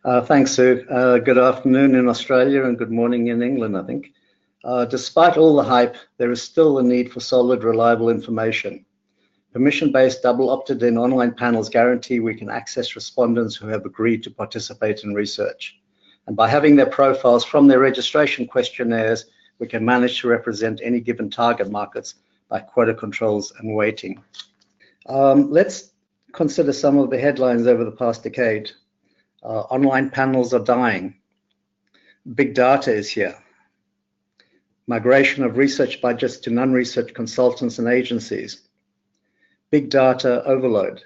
Thanks, Sue. Good afternoon in Australia and good morning in England, I think. Despite all the hype, there is still a need for solid, reliable information. Permission-based double opted-in online panels guarantee we can access respondents who have agreed to participate in research. And by having their profiles from their registration questionnaires, we can manage to represent any given target markets by quota controls and weighting. Let's consider some of the headlines over the past decade. Online panels are dying. Big data is here. Migration of research budgets to non-research consultants and agencies. Big data overload.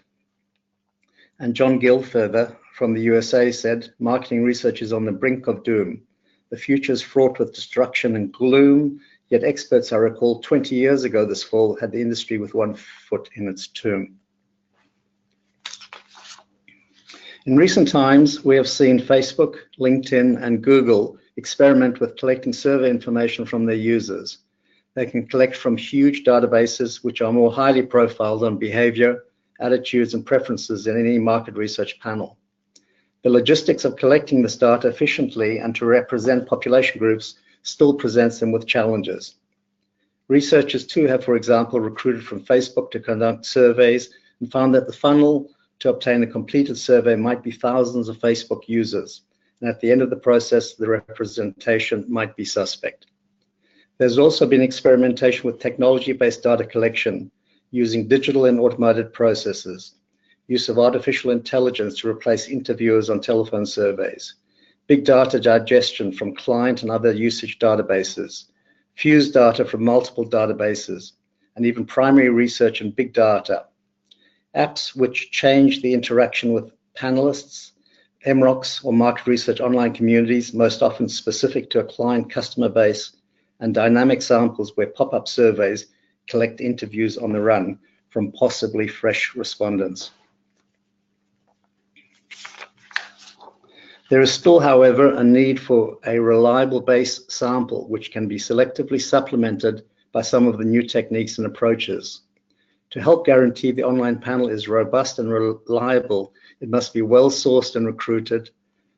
And John Gilfurther from the USA said, marketing research is on the brink of doom. The future is fraught with destruction and gloom, yet experts, I recall, 20 years ago this fall had the industry with one foot in its tomb. In recent times, we have seen Facebook, LinkedIn, and Google experiment with collecting survey information from their users. They can collect from huge databases which are more highly profiled on behavior, attitudes, and preferences than any market research panel. The logistics of collecting this data efficiently and to represent population groups still presents them with challenges. Researchers too have, for example, recruited from Facebook to conduct surveys and found that the funnel to obtain a completed survey might be thousands of Facebook users. And at the end of the process, the representation might be suspect. There's also been experimentation with technology-based data collection using digital and automated processes, use of artificial intelligence to replace interviewers on telephone surveys, big data digestion from client and other usage databases, fused data from multiple databases, and even primary research and big data. Apps which change the interaction with panelists, MROCS or market research online communities, most often specific to a client customer base, and dynamic samples where pop-up surveys collect interviews on the run from possibly fresh respondents. There is still, however, a need for a reliable base sample which can be selectively supplemented by some of the new techniques and approaches. To help guarantee the online panel is robust and reliable, it must be well sourced and recruited,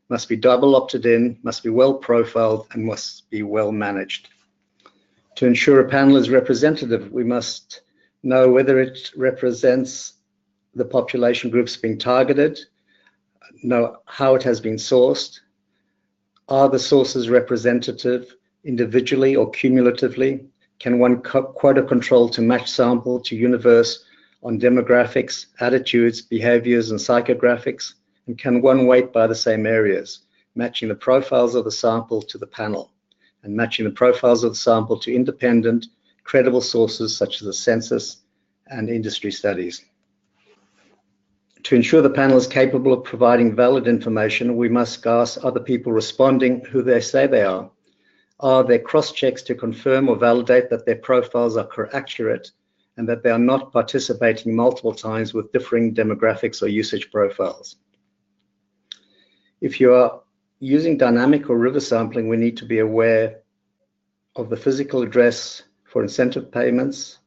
must be double opted in, must be well profiled, and must be well managed. To ensure a panel is representative, we must know whether it represents the population groups being targeted, know how it has been sourced, are the sources representative individually or cumulatively, can one quota control to match sample to universe on demographics, attitudes, behaviors, and psychographics, and can one weight by the same areas, matching the profiles of the sample to the panel, and matching the profiles of the sample to independent, credible sources such as the census and industry studies. To ensure the panel is capable of providing valid information, we must ask, are the people responding who they say they are? Are there cross-checks to confirm or validate that their profiles are accurate and that they are not participating multiple times with differing demographics or usage profiles? If you are using dynamic or river sampling, we need to be aware of the physical address for incentive payments,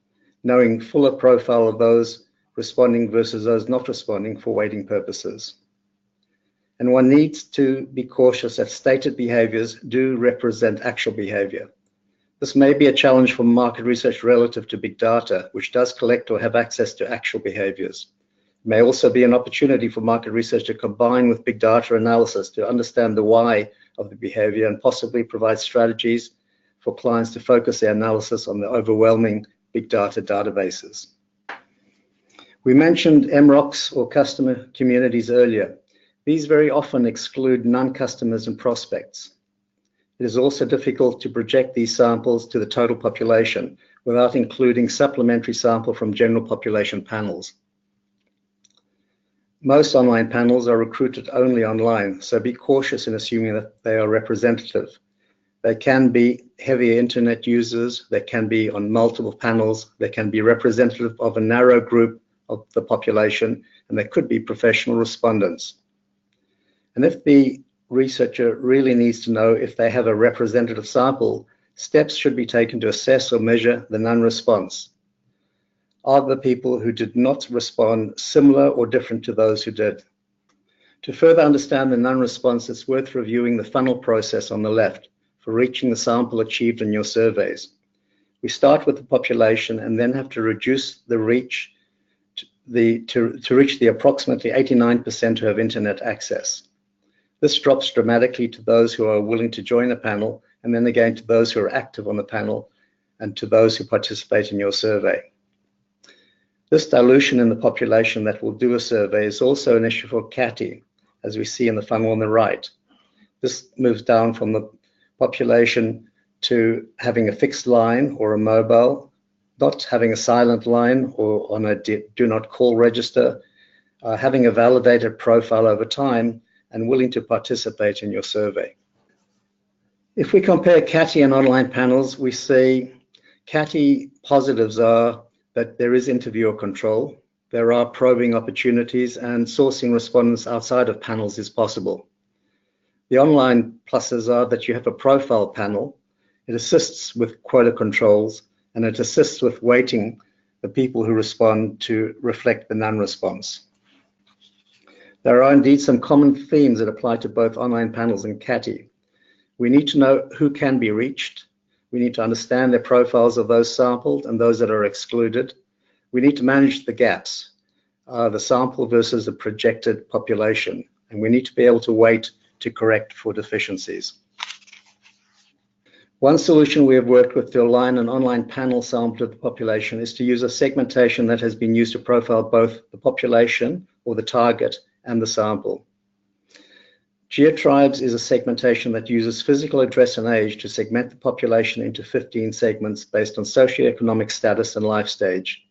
knowing fuller profile of those responding versus those not responding for weighting purposes. And one needs to be cautious that stated behaviors do represent actual behavior. This may be a challenge for market research relative to big data, which does collect or have access to actual behaviors. It may also be an opportunity for market research to combine with big data analysis to understand the why of the behavior and possibly provide strategies for clients to focus their analysis on the overwhelming big data databases. We mentioned MROCS or customer communities earlier. These very often exclude non-customers and prospects. It is also difficult to project these samples to the total population without including supplementary sample from general population panels. Most online panels are recruited only online, so be cautious in assuming that they are representative. They can be heavier internet users, they can be on multiple panels, they can be representative of a narrow group of the population, and they could be professional respondents. And if the researcher really needs to know if they have a representative sample, steps should be taken to assess or measure the non-response. Are the people who did not respond similar or different to those who did? To further understand the non-response, it's worth reviewing the funnel process on the left for reaching the sample achieved in your surveys. We start with the population and then have to reduce the reach to reach the approximately 89% who have internet access. This drops dramatically to those who are willing to join a panel, and then again to those who are active on the panel and to those who participate in your survey. This dilution in the population that will do a survey is also an issue for CATI, as we see in the funnel on the right. This moves down from the population to having a fixed line or a mobile, not having a silent line or on a do not call register, having a validated profile over time, and willing to participate in your survey. If we compare CATI and online panels, we see CATI positives are that there is interviewer control, there are probing opportunities, and sourcing respondents outside of panels is possible. The online pluses are that you have a profile panel, it assists with quota controls, and it assists with weighting the people who respond to reflect the non-response. There are indeed some common themes that apply to both online panels and CATI. We need to know who can be reached. We need to understand the profiles of those sampled and those that are excluded. We need to manage the gaps, the sample versus the projected population, and we need to be able to weight to correct for deficiencies. One solution we have worked with to align an online panel sample to the population is to use a segmentation that has been used to profile both the population or the target and the sample. Geotribes is a segmentation that uses physical address and age to segment the population into 15 segments based on socioeconomic status and life stage.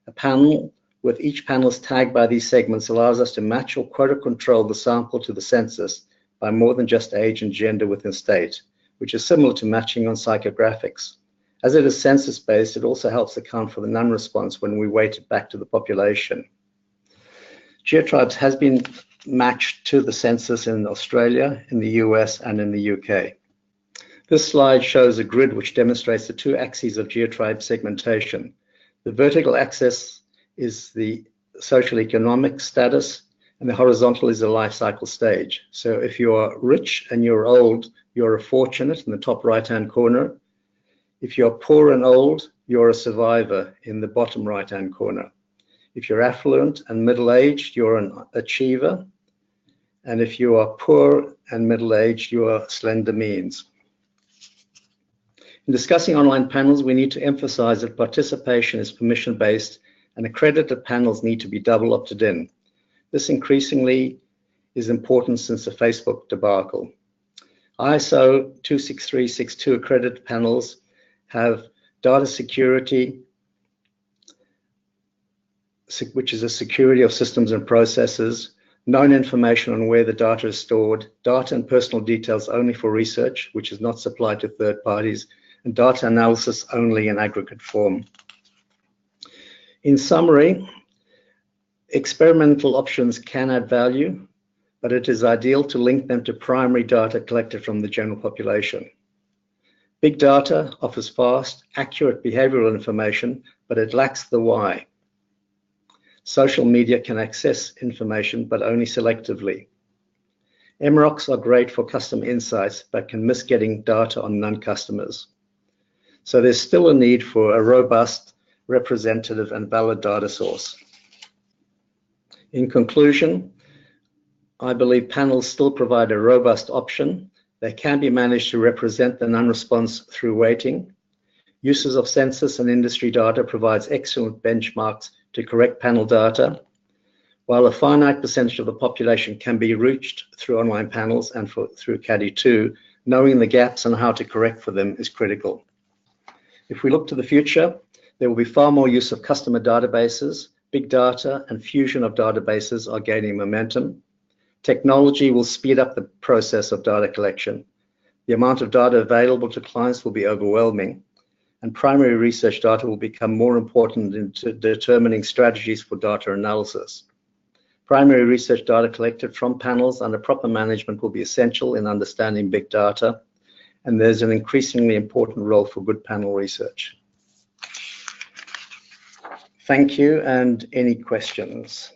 A panel with each panelist tagged by these segments allows us to match or quota control the sample to the census by more than just age and gender within state, which is similar to matching on psychographics. As it is census-based, it also helps account for the non-response when we weight it back to the population. Geotribes has been matched to the census in Australia, in the US, and in the UK. This slide shows a grid which demonstrates the two axes of Geotribe segmentation. The vertical axis is the social economic status, and the horizontal is the life cycle stage. So if you are rich and you're old, you're a fortunate in the top right-hand corner. If you're poor and old, you're a survivor in the bottom right-hand corner. If you're affluent and middle-aged, you're an achiever. And if you are poor and middle-aged, you are slender means. In discussing online panels, we need to emphasize that participation is permission-based and accredited panels need to be double opted in. This increasingly is important since the Facebook debacle. ISO 26362 accredited panels have data security, which is a security of systems and processes, known information on where the data is stored, data and personal details only for research, which is not supplied to third parties, and data analysis only in aggregate form. In summary, experimental options can add value, but it is ideal to link them to primary data collected from the general population. Big data offers fast, accurate behavioral information, but it lacks the why. Social media can access information, but only selectively. MROCS are great for custom insights, but can miss getting data on non-customers. So there's still a need for a robust, representative, and valid data source. In conclusion, I believe panels still provide a robust option. They can be managed to represent the non-response through weighting. Uses of census and industry data provides excellent benchmarks to correct panel data, while a finite percentage of the population can be reached through online panels and through CATI2, knowing the gaps and how to correct for them is critical. If we look to the future, there will be far more use of customer databases. Big data and fusion of databases are gaining momentum. Technology will speed up the process of data collection. The amount of data available to clients will be overwhelming, and primary research data will become more important in determining strategies for data analysis. Primary research data collected from panels under proper management will be essential in understanding big data, and there's an increasingly important role for good panel research. Thank you, and any questions?